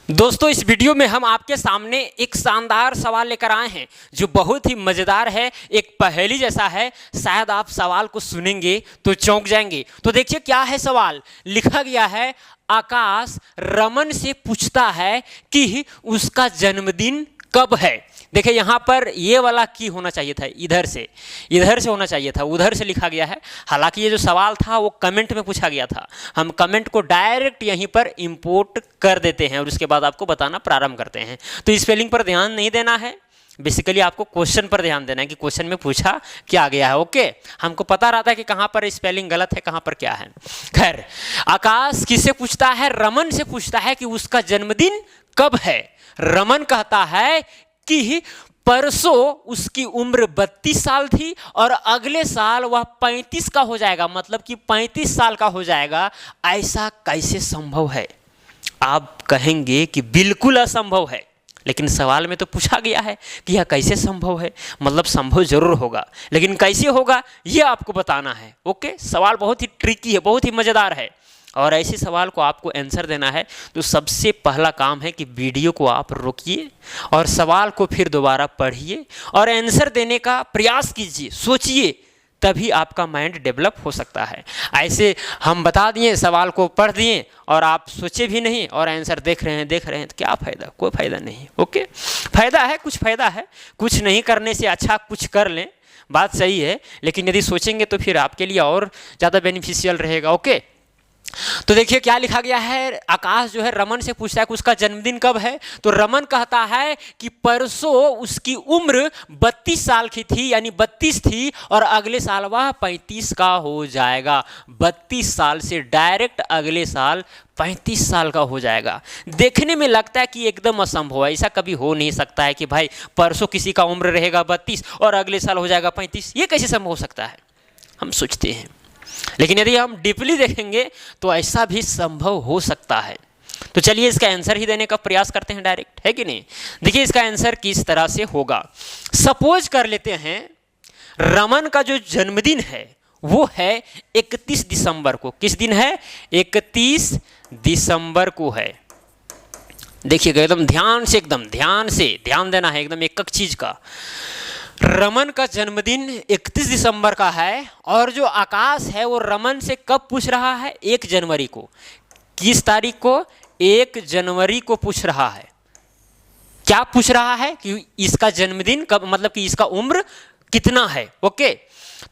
दोस्तों, इस वीडियो में हम आपके सामने एक शानदार सवाल लेकर आए हैं जो बहुत ही मज़ेदार है। एक पहेली जैसा है। शायद आप सवाल को सुनेंगे तो चौंक जाएंगे। तो देखिए क्या है सवाल। लिखा गया है, आकाश रमन से पूछता है कि उसका जन्मदिन कब है। देखिए यहाँ पर ये वाला की होना चाहिए था, इधर से होना चाहिए था, उधर से लिखा गया है। हालांकि ये जो सवाल था वो कमेंट में पूछा गया था। हम कमेंट को डायरेक्ट यहीं पर इंपोर्ट कर देते हैं और उसके बाद आपको बताना प्रारंभ करते हैं। तो स्पेलिंग पर ध्यान नहीं देना है, बेसिकली आपको क्वेश्चन पर ध्यान देना है कि क्वेश्चन में पूछा क्या गया है। ओके, हमको पता रहता है कि कहाँ पर स्पेलिंग गलत है, कहाँ पर क्या है। खैर, आकाश किससे पूछता है? रमन से पूछता है कि उसका जन्मदिन कब है। रमन कहता है कि परसों उसकी उम्र 32 साल थी और अगले साल वह 35 का हो जाएगा, मतलब कि 35 साल का हो जाएगा। ऐसा कैसे संभव है? आप कहेंगे कि बिल्कुल असंभव है, लेकिन सवाल में तो पूछा गया है कि यह कैसे संभव है, मतलब संभव जरूर होगा, लेकिन कैसे होगा यह आपको बताना है। ओके, सवाल बहुत ही ट्रिकी है, बहुत ही मज़ेदार है और ऐसे सवाल को आपको आंसर देना है। तो सबसे पहला काम है कि वीडियो को आप रोकिए और सवाल को फिर दोबारा पढ़िए और आंसर देने का प्रयास कीजिए, सोचिए, तभी आपका माइंड डेवलप हो सकता है। ऐसे हम बता दिए, सवाल को पढ़ दिए और आप सोचे भी नहीं और आंसर देख रहे हैं तो क्या फ़ायदा? कोई फ़ायदा नहीं। ओके, फ़ायदा है, कुछ फ़ायदा है, कुछ नहीं करने से अच्छा कुछ कर लें, बात सही है, लेकिन यदि सोचेंगे तो फिर आपके लिए और ज़्यादा बेनिफिशियल रहेगा। ओके, तो देखिए क्या लिखा गया है। आकाश जो है रमन से पूछता है कि उसका जन्मदिन कब है। तो रमन कहता है कि परसों उसकी उम्र 32 साल की थी, यानी 32 थी, और अगले साल वह 35 का हो जाएगा। 32 साल से डायरेक्ट अगले साल 35 साल का हो जाएगा। देखने में लगता है कि एकदम असंभव है, ऐसा कभी हो नहीं सकता है कि भाई परसों किसी का उम्र रहेगा 32 और अगले साल हो जाएगा 35। ये कैसे संभव हो सकता है, हम सोचते हैं। लेकिन यदि हम डीपली देखेंगे तो ऐसा भी संभव हो सकता है। तो चलिए इसका आंसर ही देने का प्रयास करते हैं डायरेक्ट, है कि नहीं। देखिए इसका आंसर किस तरह से होगा। सपोज कर लेते हैं रमन का जो जन्मदिन है वो है 31 दिसंबर को। किस दिन है? 31 दिसंबर को है। देखिएगा एकदम ध्यान से ध्यान देना है, एकदम एक चीज का। रमन का जन्मदिन 31 दिसंबर का है और जो आकाश है वो रमन से कब पूछ रहा है? 1 जनवरी को। किस तारीख को? 1 जनवरी को पूछ रहा है। क्या पूछ रहा है? कि इसका जन्मदिन कब, मतलब कि इसका उम्र कितना है। ओके,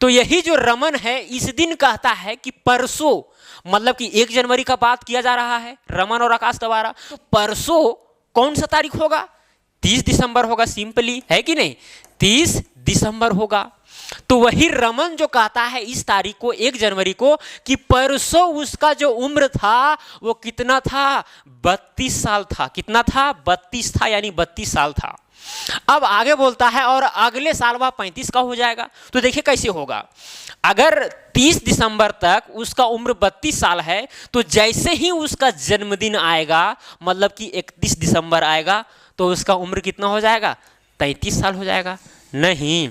तो यही जो रमन है इस दिन कहता है कि परसों, मतलब कि 1 जनवरी का बात किया जा रहा है रमन और आकाश द्वारा। तो परसों कौन सा तारीख होगा? 30 दिसंबर होगा, सिंपली, है कि नहीं। 30 दिसंबर होगा। तो वही रमन जो कहता है इस तारीख को, 1 जनवरी को, कि परसों उसका जो उम्र था वो कितना था? 32 साल था। कितना था? 32 था, यानी 32 साल था। अब आगे बोलता है और अगले साल वह 35 का हो जाएगा। तो देखिए कैसे होगा। अगर 30 दिसंबर तक उसका उम्र 32 साल है तो जैसे ही उसका जन्मदिन आएगा, मतलब कि 31 दिसंबर आएगा, तो उसका उम्र कितना हो जाएगा? 33 साल हो जाएगा। नहीं,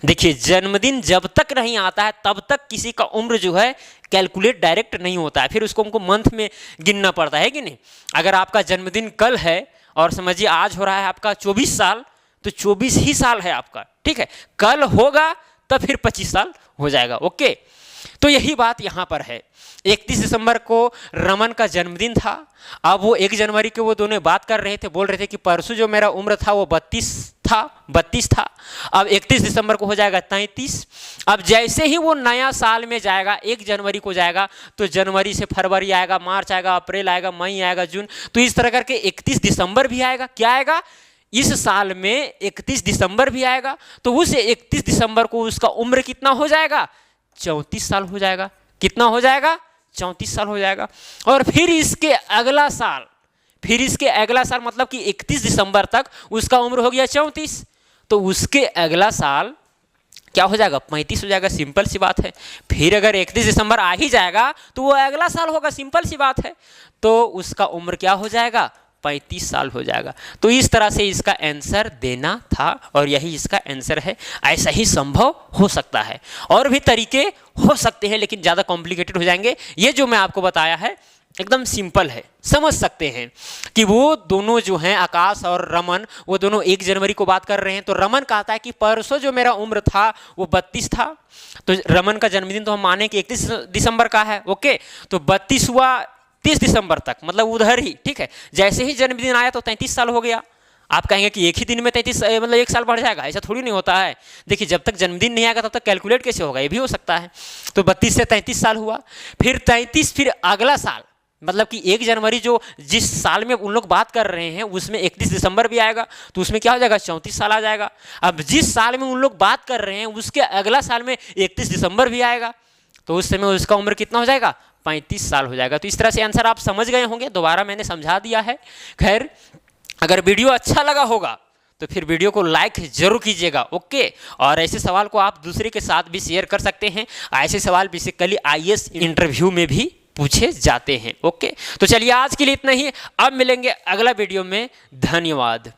देखिए जन्मदिन जब तक नहीं आता है तब तक किसी का उम्र जो है कैलकुलेट डायरेक्ट नहीं होता है, फिर उसको हमको मंथ में गिनना पड़ता है कि नहीं। अगर आपका जन्मदिन कल है और समझिए आज हो रहा है आपका 24 साल, तो 24 ही साल है आपका, ठीक है। कल होगा तब फिर 25 साल हो जाएगा। ओके, तो यही बात यहाँ पर है। 31 दिसंबर को रमन का जन्मदिन था। अब वो 1 जनवरी के वो दोनों बात कर रहे थे, बोल रहे थे कि परसों जो मेरा उम्र था वो 32 था। अब 31 दिसंबर को हो जाएगा 33। अब जैसे ही वो नया साल में जाएगा, 1 जनवरी को जाएगा, तो जनवरी से फरवरी आएगा, मार्च आएगा, अप्रैल आएगा, मई आएगा, जून, तो इस तरह करके 31 दिसंबर भी आएगा। क्या आएगा? इस साल में 31 दिसंबर भी आएगा। तो उस 31 दिसंबर को उसका उम्र कितना हो जाएगा? 34 साल हो जाएगा। कितना हो जाएगा? 34 साल हो जाएगा। और फिर इसके अगला साल मतलब कि 31 दिसंबर तक उसका उम्र हो गया 34, तो उसके अगला साल क्या हो जाएगा? 35 हो जाएगा। सिंपल सी बात है। फिर अगर 31 दिसंबर आ ही जाएगा तो वो अगला साल होगा, सिंपल सी बात है। तो उसका उम्र क्या हो जाएगा? 35 साल हो जाएगा। तो इस तरह से इसका आंसर देना था और यही इसका आंसर है। ऐसा ही संभव हो सकता है, और भी तरीके हो सकते हैं लेकिन ज़्यादा कॉम्प्लिकेटेड हो जाएंगे। ये जो मैं आपको बताया है एकदम सिंपल है, समझ सकते हैं कि वो दोनों जो हैं आकाश और रमन, वो दोनों 1 जनवरी को बात कर रहे हैं। तो रमन कहता है कि परसों जो मेरा उम्र था वो 32 था, तो रमन का जन्मदिन तो हम माने कि 31 दिसंबर का है। ओके, तो 32 हुआ 30 दिसंबर तक, मतलब उधर ही, ठीक है। जैसे ही जन्मदिन आया तो 33 साल हो गया। आप कहेंगे कि एक ही दिन में 33 मतलब 1 साल बढ़ जाएगा, ऐसा थोड़ी नहीं होता है। देखिए, जब तक जन्मदिन नहीं आएगा तब तक कैलकुलेट कैसे होगा, ये भी हो सकता है। तो 32 से 33 साल हुआ, फिर 33, फिर अगला साल, मतलब कि 1 जनवरी जो जिस साल में उन लोग बात कर रहे हैं उसमें 31 दिसंबर भी आएगा, तो उसमें क्या हो जाएगा, 34 साल आ जाएगा। अब जिस साल में उन लोग बात कर रहे हैं उसके अगला साल में 31 दिसंबर भी आएगा, तो उस समय उसका उम्र कितना हो जाएगा, 35 साल हो जाएगा। तो इस तरह से आंसर आप समझ गए होंगे, दोबारा मैंने समझा दिया है। खैर, अगर वीडियो अच्छा लगा होगा तो फिर वीडियो को लाइक जरूर कीजिएगा। ओके, और ऐसे सवाल को आप दूसरे के साथ भी शेयर कर सकते हैं। ऐसे सवाल बेसिकली आईएएस इंटरव्यू में भी पूछे जाते हैं। ओके, तो चलिए आज के लिए इतना ही, अब मिलेंगे अगला वीडियो में। धन्यवाद।